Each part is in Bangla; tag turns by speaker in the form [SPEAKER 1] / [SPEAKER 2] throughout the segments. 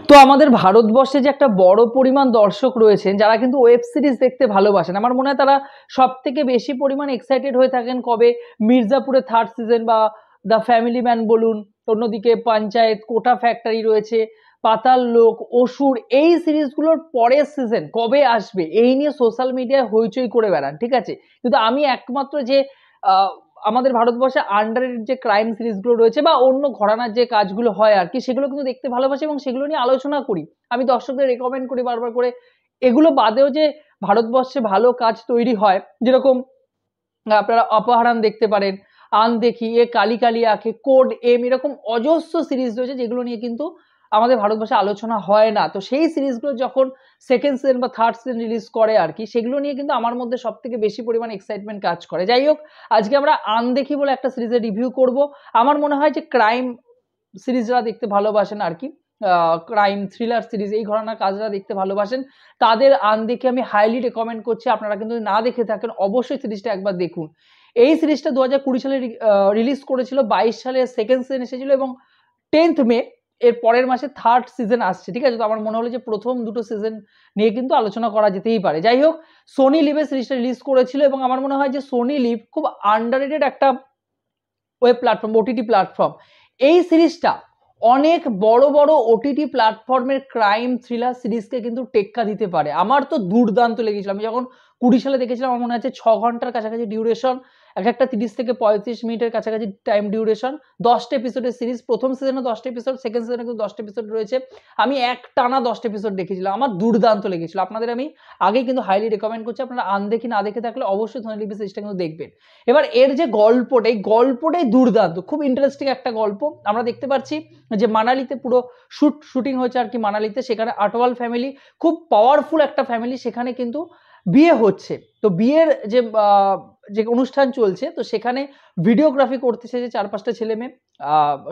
[SPEAKER 1] তো আমাদের ভারতবর্ষে যে একটা বড় পরিমাণ দর্শক রয়েছেন যারা কিন্তু ওয়েব সিরিজ দেখতে ভালোবাসেন, আমার মনে হয় তারা সব থেকে বেশি পরিমাণ এক্সাইটেড হয়ে থাকেন কবে মির্জাপুরের থার্ড সিজন বা দ্য ফ্যামিলি ম্যান বলুন, অন্যদিকে পঞ্চায়েত, কোটা ফ্যাক্টরি রয়েছে, পাতাল লোক, অসুর, এই সিরিজগুলোর পরের সিজন কবে আসবে এই নিয়ে সোশ্যাল মিডিয়ায় হইচই করে বেড়ান, ঠিক আছে। কিন্তু আমি একমাত্র যে আহ, আমাদের ভারতবর্ষে আন্ডারেটেড যে ক্রাইম সিরিজগুলো রয়েছে বা অন্য ঘরানার যে কাজগুলো হয় আর কি, সেগুলো কিন্তু দেখতে ভালোবাসি এবং সেগুলো নিয়ে আলোচনা করি। আমি দর্শকদের রেকমেন্ড করি বারবার করে। এগুলো বাদেও যে ভারতবর্ষে ভালো কাজ তৈরি হয়, যেরকম আপনারা অপহরণ দেখতে পারেন, আন দেখি, এ কালি কালি আঁখে, কোড এম, এরকম অজস্র সিরিজ রয়েছে যেগুলো নিয়ে কিন্তু আমাদের ভারতবর্ষে আলোচনা হয় না। তো সেই সিরিজগুলো যখন সেকেন্ড সিজন বা থার্ড সিজন রিলিজ করে আর কি, সেগুলো নিয়ে কিন্তু আমার মধ্যে সব থেকে বেশি পরিমাণ এক্সাইটমেন্ট কাজ করে। যাই হোক, আজকে আমরা আন দেখি বলে একটা সিরিজের রিভিউ করব। আমার মনে হয় যে ক্রাইম সিরিজ যারা দেখতে ভালোবাসেন আর কি, ক্রাইম থ্রিলার সিরিজ এই ঘরানার কাজ যারা দেখতে ভালোবাসেন, তাদের আন দেখে আমি হাইলি রেকমেন্ড করছি। আপনারা কিন্তু না দেখে থাকেন, অবশ্যই সিরিজটা একবার দেখুন। এই সিরিজটা 2020 সালে রিলিজ করেছিল, 22 সালে সেকেন্ড সিজন এসেছিল এবং 10th মে এর পরের মাসে থার্ড সিজন আসছে, ঠিক আছে। তো আমার মনে হলো যে প্রথম দুটো সিজন নিয়ে কিন্তু আলোচনা করা যেতেই পারে। যাই হোক, সোনি লিভে সিরিজটা রিলিজ করেছিল এবং আমার মনে হয় যে সোনি লিভ খুব আন্ডাররেটেড একটা ওয়েব প্ল্যাটফর্ম, ওটিটি প্ল্যাটফর্ম। এই সিরিজটা অনেক বড় বড় ওটিটি প্ল্যাটফর্মের ক্রাইম থ্রিলার সিরিজকে কিন্তু টেক্কা দিতে পারে। আমার তো দুর্দান্ত লেগেছিল। আমি যখন 20 সালে দেখেছিলাম, আমার মনে আছে 6 ঘন্টার কাছাকাছি ডিউরেশন, এক একটা 30 থেকে 35 মিনিটের কাছাকাছি টাইম ডিউরেশন, 10টা এপিসোডের সিরিজ। প্রথম সিজনে 10টা এপিসোড, সেকেন্ড সিজনে কিন্তু 10টা এপিসোড রয়েছে। আমি এক টানা 10টা এপিসোড দেখেছিলাম, আমার দুর্দান্ত লেগেছিল। আপনাদের আমি আগেই কিন্তু হাইলি রেকমেন্ড করছি, আপনারা আনদেখি না দেখে থাকলে অবশ্যই সোনি লিভ সিরিজটা কিন্তু দেখবেন। এবার এর যে গল্পটা, এই গল্পটাই দুর্দান্ত, খুব ইন্টারেস্টিং একটা গল্প। আমরা দেখতে পাচ্ছি যে মানালিতে পুরো শুটিং হয়েছে আর কি মানালিতে, সেখানে আটওয়াল ফ্যামিলি, খুব পাওয়ারফুল একটা ফ্যামিলি, সেখানে কিন্তু বিয়ে হচ্ছে। তো বিয়ের যে যে অনুষ্ঠান চলছে, তো সেখানে ভিডিওগ্রাফি করতেছে যে 4-5টা ছেলে মেয়ে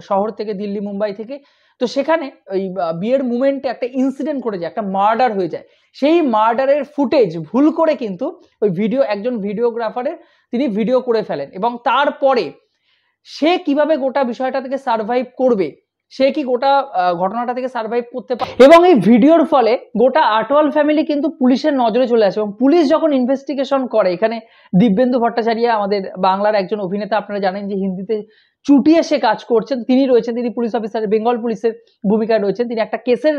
[SPEAKER 1] শহর থেকে, দিল্লি মুম্বাই থেকে। তো সেখানে ওই বিয়ের মুমেন্টে একটা ইনসিডেন্ট করে যায়, একটা মার্ডার হয়ে যায়। সেই মার্ডারের ফুটেজ ভুল করে কিন্তু ওই একজন ভিডিওগ্রাফারের তিনি ভিডিও করে ফেলেন এবং তারপরে সে কিভাবে গোটা বিষয়টা থেকে সার্ভাইভ করবে, সে কি গোটা ঘটনাটা থেকে সার্ভাইভ করতে পারে, এবং এই ভিডিওর ফলে গোটা আটওয়াল ফ্যামিলি কিন্তু পুলিশের নজরে চলে আসে। এবং পুলিশ যখন ইনভেস্টিগেশন করে, এখানে দিব্যেন্দু ভট্টাচার্য আমাদের বাংলার একজন অভিনেতা, আপনারা জানেন যে হিন্দিতে চুটিয়ে সে কাজ করছেন, তিনি রয়েছেন, তিনি পুলিশ অফিসার, বেঙ্গল পুলিশের ভূমিকায় রয়েছেন। তিনি একটা কেসের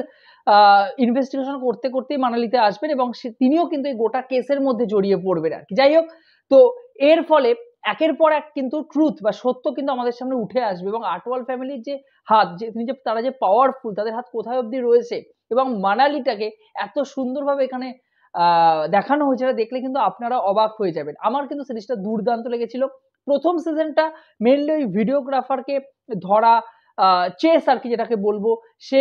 [SPEAKER 1] ইনভেস্টিগেশন করতে করতেই মানালিতে আসবেন এবং তিনিও কিন্তু এই গোটা কেসের মধ্যে জড়িয়ে পড়বেন আর কি। যাই হোক, তো এর ফলে একের পর এক কিন্তু ট্রুথ বা সত্য কিন্তু আমাদের সামনে উঠে আসবে এবং আটওয়াল ফ্যামিলির যে হাত, যে তারা যে পাওয়ারফুল, তাদের হাত কোথায় অবধি রয়েছে এবং মানালিটাকে এত সুন্দরভাবে এখানে দেখানো হয়েছে, দেখলে কিন্তু আপনারা অবাক হয়ে যাবেন। আমার কিন্তু সিরিজটা দুর্দান্ত লেগেছিল। প্রথম সিজনটা মেনলি ওই ভিডিওগ্রাফারকে ধরা, চেস আর কি যেটাকে বলবো, সে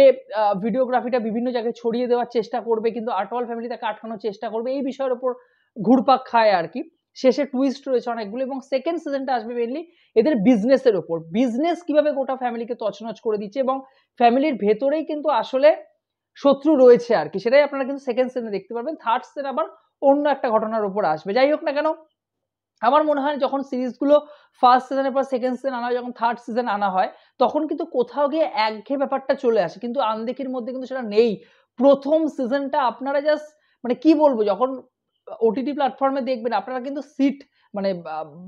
[SPEAKER 1] ভিডিওগ্রাফিটা বিভিন্ন জায়গায় ছড়িয়ে দেওয়ার চেষ্টা করবে, কিন্তু আটওয়াল ফ্যামিলি তাকে আটকানোর চেষ্টা করবে, এই বিষয়ের উপর ঘুরপাক খায় আর কি। শেষে টুইস্ট রয়েছে অনেকগুলো এবং সেকেন্ড সিজনটা আসবে মেনলি এদের বিজনেসের উপর, বিজনেস কিভাবে গোটা ফ্যামিলিকে তছনছ করে দিচ্ছে এবং ফ্যামিলির ভেতরেই কিন্তু আসলে শত্রু রয়েছে আর কি, সেটাই আপনারা কিন্তু সেকেন্ড সিজনে দেখতে পারবেন। থার্ড সিজন আবার অন্য একটা ঘটনার উপর আসবে। যাই হোক না কেন, আমার মনে হয় যখন সিরিজগুলো ফার্স্ট সিজনের পর সেকেন্ড সিজন আনা হয়, যখন থার্ড সিজন আনা হয়, তখন কিন্তু কোথাও গিয়ে একঘেয়ে ব্যাপারটা চলে আসে, কিন্তু আনদেখির মধ্যে কিন্তু সেটা নেই। প্রথম সিজনটা আপনারা জাস্ট মানে কি বলবো, যখন ওটিটি প্ল্যাটফর্মে দেখবেন আপনারা কিন্তু সিট মানে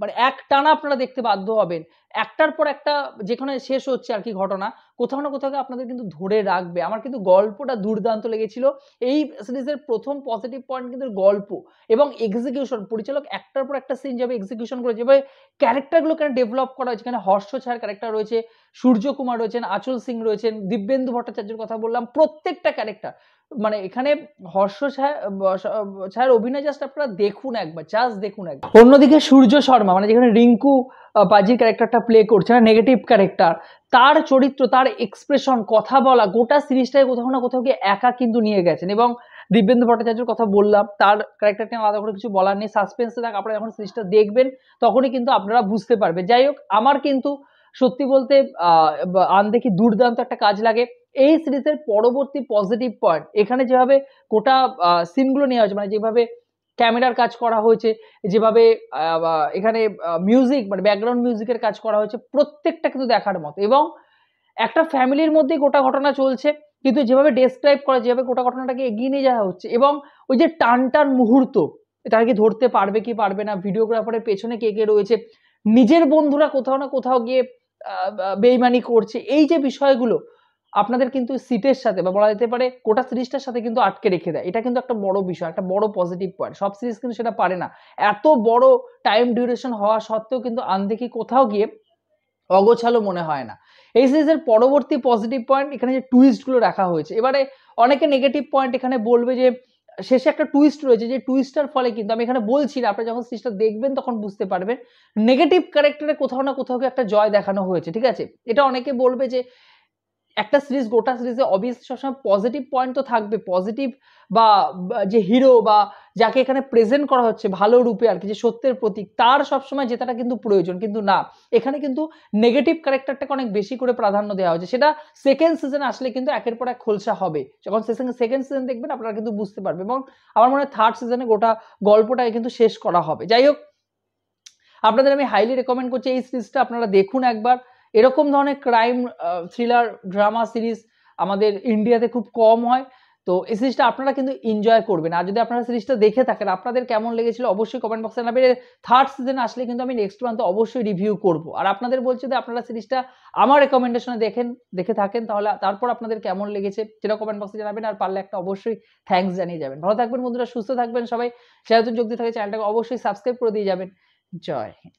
[SPEAKER 1] মানে একটানা আপনারা দেখতে বাধ্য হবেন। একটার পর একটা যেখানে শেষ হচ্ছে আর কি ঘটনা, কোথাও না কোথাও আপনাদের কিন্তু ধরে রাখবে। আমার কিন্তু গল্পটা দুর্দান্ত লেগেছিল। এই সিরিজের প্রথম পজিটিভ পয়েন্ট কিন্তু গল্প এবং এক্সিকিউশন। পরিচালক একটার পর একটা সিন যাবে এক্সিকিউশন করে, যেভাবে ক্যারেক্টারগুলো কেন ডেভেলপ করা হয়েছে। এখানে হর্ষ ছায়ার ক্যারেক্টার রয়েছে, সূর্য কুমার রয়েছেন, আঁচল সিং রয়েছেন, দিব্যেন্দু ভট্টাচার্যের কথা বললাম, প্রত্যেকটা ক্যারেক্টার মানে এখানে হর্ষ ছায়ার অভিনয় জাস্ট আপনারা দেখুন একবার, জাস্ট দেখুন একবার। অন্যদিকে সূর্য শর্মা মানে যেখানে রিঙ্কু পাজির ক্যারেক্টারটা প্লে করছে না, নেগেটিভ ক্যারেক্টার, তার চরিত্র, তার এক্সপ্রেশন, কথা বলা, গোটা সিরিজটাকে কোথাও না কোথাও গিয়ে একা কিন্তু নিয়ে গেছেন। এবং দিব্যেন্দু ভট্টাচার্যের কথা বললাম, তার ক্যারেক্টারটা আলাদা করে কিছু বলার নেই, সাসপেন্সে থাক, আপনারা যখন সিরিজটা দেখবেন তখনই কিন্তু আপনারা বুঝতে পারবেন। যাই হোক, আমার কিন্তু সত্যি বলতে আনদেখি দুর্দান্ত একটা কাজ লাগে। এই সিরিজের পরবর্তী পজিটিভ পয়েন্ট, এখানে যেভাবে গোটা সিনগুলো নেওয়া হয়েছে, মানে যেভাবে ক্যামেরার কাজ করা হয়েছে, যেভাবে এখানে মিউজিক মানে ব্যাকগ্রাউন্ড মিউজিকের কাজ করা হয়েছে, প্রত্যেকটা কিন্তু দেখার মতো। এবং একটা ফ্যামিলির মধ্যে গোটা ঘটনা চলছে, কিন্তু যেভাবে ডেসক্রাইব করা, যেভাবে গোটা ঘটনাটাকে এগিয়ে নিয়ে যাওয়া হচ্ছে, এবং ওই যে টান মুহূর্ত, তারা কি ধরতে পারবে কি পারবে না, ভিডিওগ্রাফারের পেছনে কে কে রয়েছে, নিজের বন্ধুরা কোথাও না কোথাও গিয়ে বেইমানি করছে, এই যে বিষয়গুলো আপনাদের কিন্তু সিটের সাথে বা বলা যেতে পারে গোটা সিরিজটার সাথে কিন্তু আটকে রেখে দেয়। এটা কিন্তু একটা বড় বিষয়, একটা বড় পজিটিভ পয়েন্ট। সব সিরিজ কিন্তু সেটা পারে না। এত বড় টাইম ডিউরেশন হওয়া সত্ত্বেও কিন্তু আনদেখি কোথাও গিয়ে অগোছালো মনে হয় না। এই সিরিজের পরবর্তী পজিটিভ পয়েন্ট, এখানে যে টুইস্ট গুলো রাখা হয়েছে, এবারে অনেকে নেগেটিভ পয়েন্ট এখানে বলবে যে শেষে একটা টুইস্ট রয়েছে, যে টুইস্টটার ফলে কিন্তু আমি এখানে বলছি না, আপনারা যখন সিরিজটা দেখবেন তখন বুঝতে পারবেন, নেগেটিভ ক্যারেক্টারে কোথাও না কোথাও একটা জয় দেখানো হয়েছে, ঠিক আছে? এটা অনেকে বলবে যে একটা সিরিজ, গোটা সিরিজে অবভিয়াসলি সবসময় পজিটিভ পয়েন্ট তো থাকবে, পজিটিভ বা যে হিরো বা যাকে এখানে প্রেজেন্ট করা হচ্ছে ভালো রূপে আর কি, যে সত্যের প্রতীক, তার সবসময় জেতাটা কিন্তু প্রয়োজন, কিন্তু না, এখানে কিন্তু নেগেটিভ ক্যারেক্টারটাকে অনেক বেশি করে প্রাধান্য দেওয়া হয়েছে। সেটা সেকেন্ড সিজন আসলে কিন্তু একের পর এক খোলসা হবে, যখন সেকেন্ড সিজন দেখবেন আপনারা কিন্তু বুঝতে পারবেন, এবং আমার মনে হয় থার্ড সিজনে গোটা গল্পটাকে কিন্তু শেষ করা হবে। যাই হোক, আপনাদের আমি হাইলি রেকমেন্ড করছি এই সিরিজটা আপনারা দেখুন একবার। এরকম ধরনের ক্রাইম থ্রিলার ড্রামা সিরিজ আমাদের ইন্ডিয়াতে খুব কম হয়, তো এই সিরিজটা আপনারা কিন্তু এনজয় করবেন। আর যদি আপনারা সিরিজটা দেখে থাকেন, আপনাদের কেমন লেগেছিল অবশ্যই কমেন্ট বক্সে জানাবেন। থার্ড সিজন আসলে কিন্তু আমি নেক্সট মান্থে অবশ্যই রিভিউ করব। আর আপনাদের বলছি যে আপনারা সিরিজটা আমার রেকমেন্ডেশনে দেখে থাকেন, তাহলে তারপর আপনাদের কেমন লেগেছে সেটা কমেন্ট বক্সে জানাবেন, আর পারলে একটা অবশ্যই থ্যাঙ্কস জানিয়ে যাবেন। ভালো থাকবেন বন্ধুরা, সুস্থ থাকবেন সবাই। চ্যানেলে যোগ দিয়ে থাকে চ্যানেলটাকে অবশ্যই সাবস্ক্রাইব করে দিয়ে যাবেন। জয় হিন্দ।